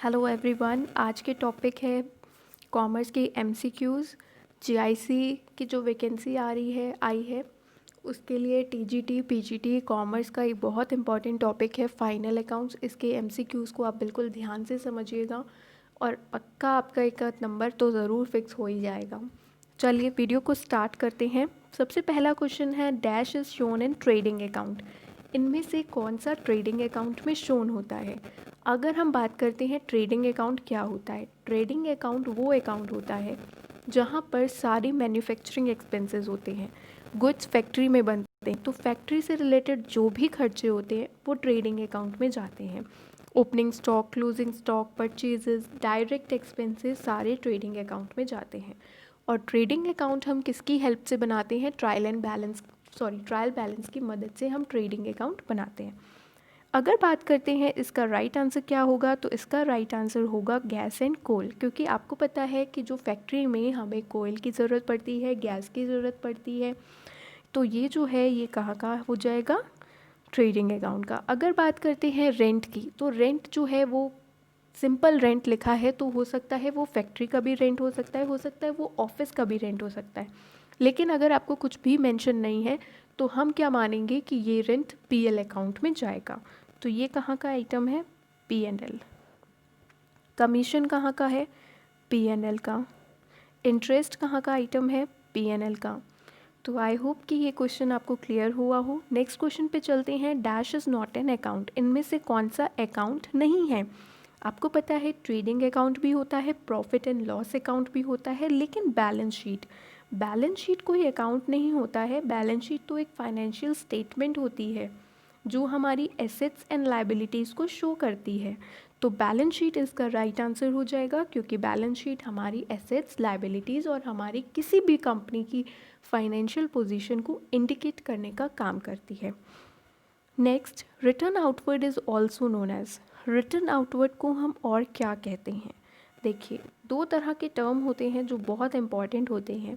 Hello everyone. आज के topic है कॉमर्स की एमसीक्यूज़। जीआईसी की जो वैकेंसी आई है उसके लिए टीजीटी पीजीटी कॉमर्स का एक बहुत इंपॉर्टेंट टॉपिक है फाइनल अकाउंट्स। इसके एमसीक्यूज़ को आप बिल्कुल ध्यान से समझिएगा और पक्का आपका एक आध नंबर तो ज़रूर फिक्स हो ही जाएगा। चलिए वीडियो को स्टार्ट करते हैं। सबसे पहला क्वेश्चन है dash is shown in trading account. इनमें से कौन सा ट्रेडिंग अकाउंट में शोन होता है? अगर हम बात करते हैं ट्रेडिंग अकाउंट क्या होता है, ट्रेडिंग अकाउंट वो अकाउंट होता है जहाँ पर सारी मैन्युफैक्चरिंग एक्सपेंसेस होते हैं। गुड्स फैक्ट्री में बनते हैं तो फैक्ट्री से रिलेटेड जो भी खर्चे होते हैं वो ट्रेडिंग अकाउंट में जाते हैं। Opening stock, closing stock, purchases, direct expenses सारे ट्रेडिंग अकाउंट में जाते हैं। और ट्रेडिंग अकाउंट हम किसकी हेल्प से बनाते हैं? ट्रायल बैलेंस की मदद से हम ट्रेडिंग अकाउंट बनाते हैं। अगर बात करते हैं इसका राइट आंसर क्या होगा, तो इसका राइट आंसर होगा गैस एंड कोल। क्योंकि आपको पता है कि जो फैक्ट्री में हमें कोयल की ज़रूरत पड़ती है, गैस की ज़रूरत पड़ती है, तो ये जो है ये कहाँ का हो जाएगा? ट्रेडिंग अकाउंट का। अगर बात करते हैं रेंट की, तो रेंट जो है वो सिंपल रेंट लिखा है तो हो सकता है वो फैक्ट्री का भी रेंट हो सकता है वो ऑफिस का भी रेंट हो सकता है। लेकिन अगर आपको कुछ भी मेंशन नहीं है तो हम क्या मानेंगे कि ये रेंट पीएल अकाउंट में जाएगा। तो ये कहाँ का आइटम है? पीएनएल। कमीशन कहाँ का है? पीएनएल का। इंटरेस्ट कहाँ का आइटम है? पीएनएल का। तो आई होप कि ये क्वेश्चन आपको क्लियर हुआ हो। नेक्स्ट क्वेश्चन पे चलते हैं। Dash is not an account. इनमें से कौन सा अकाउंट नहीं है? आपको पता है ट्रेडिंग अकाउंट भी होता है, प्रॉफिट एंड लॉस अकाउंट भी होता है, लेकिन बैलेंस शीट कोई अकाउंट नहीं होता है। बैलेंस शीट तो एक फाइनेंशियल स्टेटमेंट होती है जो हमारी एसेट्स एंड लाइबिलिटीज़ को शो करती है। तो बैलेंस शीट इसका राइट आंसर हो जाएगा, क्योंकि बैलेंस शीट हमारी एसेट्स, लाइबिलिटीज़ और हमारी किसी भी कंपनी की फाइनेंशियल पोजीशन को इंडिकेट करने का काम करती है। Next, return outward is also known as. Return outward को हम और क्या कहते हैं? देखिए, दो तरह के टर्म होते हैं जो बहुत इंपॉर्टेंट होते हैं।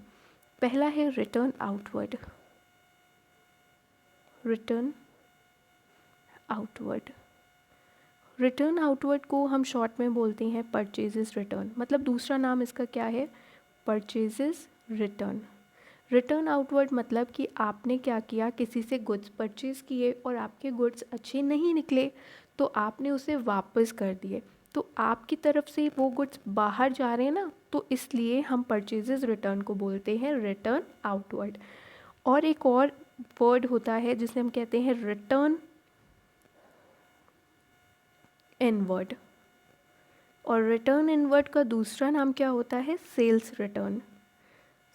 पहला है return outward. Return outward return outward को हम शॉर्ट में बोलते हैं परचेजेस रिटर्न। मतलब दूसरा नाम इसका क्या है? Purchases return. रिटर्न आउटवर्ड मतलब कि आपने क्या किया, किसी से गुड्स परचेज़ किए और आपके गुड्स अच्छे नहीं निकले तो आपने उसे वापस कर दिए। तो आपकी तरफ से वो गुड्स बाहर जा रहे हैं ना, तो इसलिए हम परचेजेस रिटर्न को बोलते हैं रिटर्न आउटवर्ड। और एक और वर्ड होता है जिसे हम कहते हैं रिटर्न इनवर्ड। और रिटर्न इनवर्ड का दूसरा नाम क्या होता है? Sales return.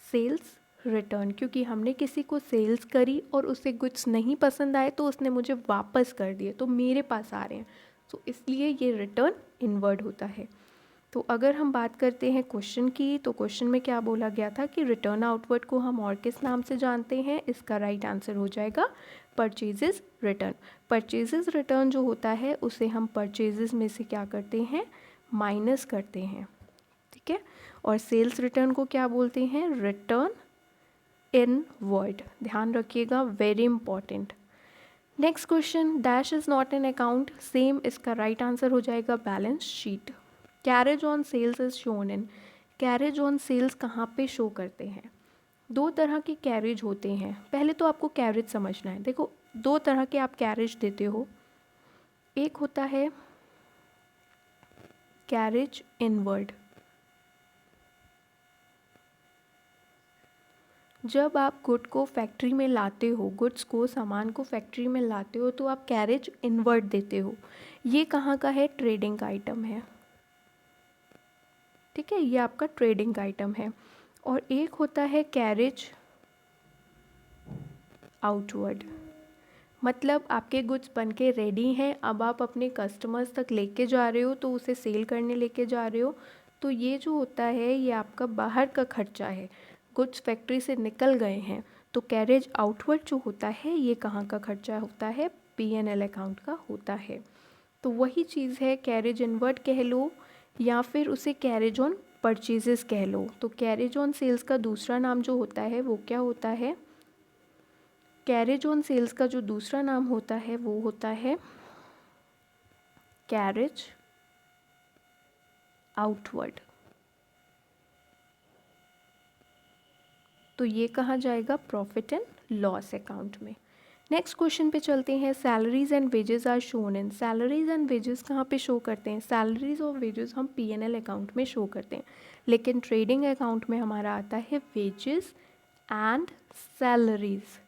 सेल्स रिटर्न, क्योंकि हमने किसी को सेल्स करी और उसे गुड्स नहीं पसंद आए तो उसने मुझे वापस कर दिए, तो मेरे पास आ रहे हैं, तो इसलिए ये रिटर्न इनवर्ड होता है। तो अगर हम बात करते हैं क्वेश्चन की, तो क्वेश्चन में क्या बोला गया था कि रिटर्न आउटवर्ड को हम और किस नाम से जानते हैं? इसका राइट आंसर हो जाएगा परचेजेस रिटर्न। परचेजेस रिटर्न जो होता है उसे हम परचेजेस में से क्या करते हैं? माइनस करते हैं, ठीक है। और सेल्स रिटर्न को क्या बोलते हैं? Return inward. ध्यान रखिएगा, very important. Next question, dash is not an account. Same, इसका राइट आंसर हो जाएगा balance sheet. Carriage on sales is shown in. Carriage on sales कहाँ पे शो करते हैं? दो तरह के कैरेज होते हैं। पहले तो आपको कैरेज समझना है। देखो, दो तरह के आप कैरेज देते हो। एक होता है कैरेज इनवर्ड। जब आप गुड को फैक्ट्री में लाते हो, गुड्स को, सामान को फैक्ट्री में लाते हो, तो आप कैरेज इनवर्ड देते हो। ये कहाँ का है? ट्रेडिंग का आइटम है, ठीक है, ये आपका ट्रेडिंग का आइटम है। और एक होता है कैरेज आउटवर्ड। मतलब आपके गुड्स बन के रेडी हैं, अब आप अपने कस्टमर्स तक लेके जा रहे हो, तो उसे सेल करने लेके जा रहे हो, तो ये जो होता है ये आपका बाहर का खर्चा है। गुड्स फैक्ट्री से निकल गए हैं, तो कैरेज आउटवर्ड जो होता है ये कहाँ का खर्चा होता है? पीएनएल अकाउंट का होता है। तो वही चीज़ है, कैरेज इनवर्ड कह लो या फिर उसे कैरेज ऑन परचेजेस कह लो। तो कैरेज ऑन सेल्स का दूसरा नाम जो होता है वो क्या होता है? कैरेज ऑन सेल्स का जो दूसरा नाम होता है वो होता है कैरेज आउटवर्ड। तो ये कहाँ जाएगा? प्रॉफिट एंड लॉस अकाउंट में। नेक्स्ट क्वेश्चन पे चलते हैं। Salaries and wages are shown in. Salaries and wages कहाँ पे शो करते हैं? सैलरीज और वेजेस हम P&L अकाउंट में शो करते हैं, लेकिन ट्रेडिंग अकाउंट में हमारा आता है वेजेस एंड सैलरीज।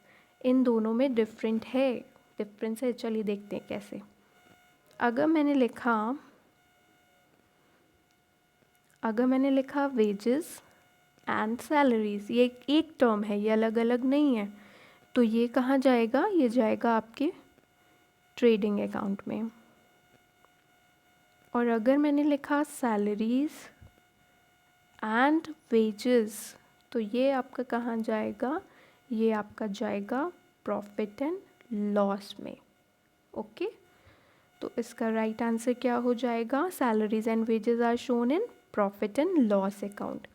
इन दोनों में डिफरेंस है। चलिए देखते हैं कैसे। अगर मैंने लिखा वेजेस एंड सैलरीज, ये एक टर्म है, ये अलग अलग नहीं है, तो ये कहाँ जाएगा? ये जाएगा आपके ट्रेडिंग अकाउंट में। और अगर मैंने लिखा सैलरीज एंड वेजेस, तो ये आपका कहाँ जाएगा? ये आपका जाएगा प्रॉफिट एंड लॉस में। ओके, तो इसका राइट आंसर क्या हो जाएगा? Salaries and wages are shown in profit and loss account.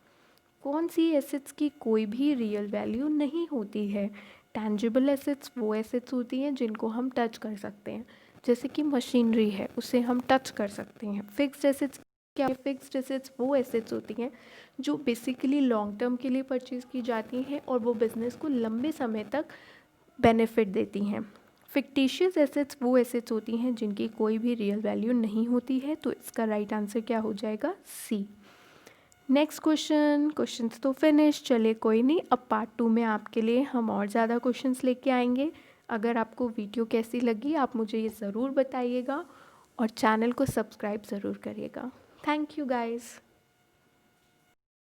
कौन सी एसेट्स की कोई भी रियल वैल्यू नहीं होती है? टैंजिबल एसेट्स वो एसेट्स होती हैं जिनको हम टच कर सकते हैं, जैसे कि मशीनरी है, उसे हम टच कर सकते हैं। फिक्स्ड एसेट्स क्या? फिक्स्ड एसेट्स वो एसेट्स होती हैं जो बेसिकली लॉन्ग टर्म के लिए परचेज़ की जाती हैं और वो बिज़नेस को लंबे समय तक बेनिफिट देती हैं। फिक्टिशियस एसेट्स वो एसेट्स होती हैं जिनकी कोई भी रियल वैल्यू नहीं होती है। तो इसका राइट आंसर क्या हो जाएगा? सी। नेक्स्ट क्वेश्चंस तो फिनिश। चले कोई नहीं, अब पार्ट 2 में आपके लिए हम और ज़्यादा क्वेश्चंस लेके आएंगे। अगर आपको वीडियो कैसी लगी आप मुझे ये ज़रूर बताइएगा और चैनल को सब्सक्राइब ज़रूर करिएगा। Thank you guys.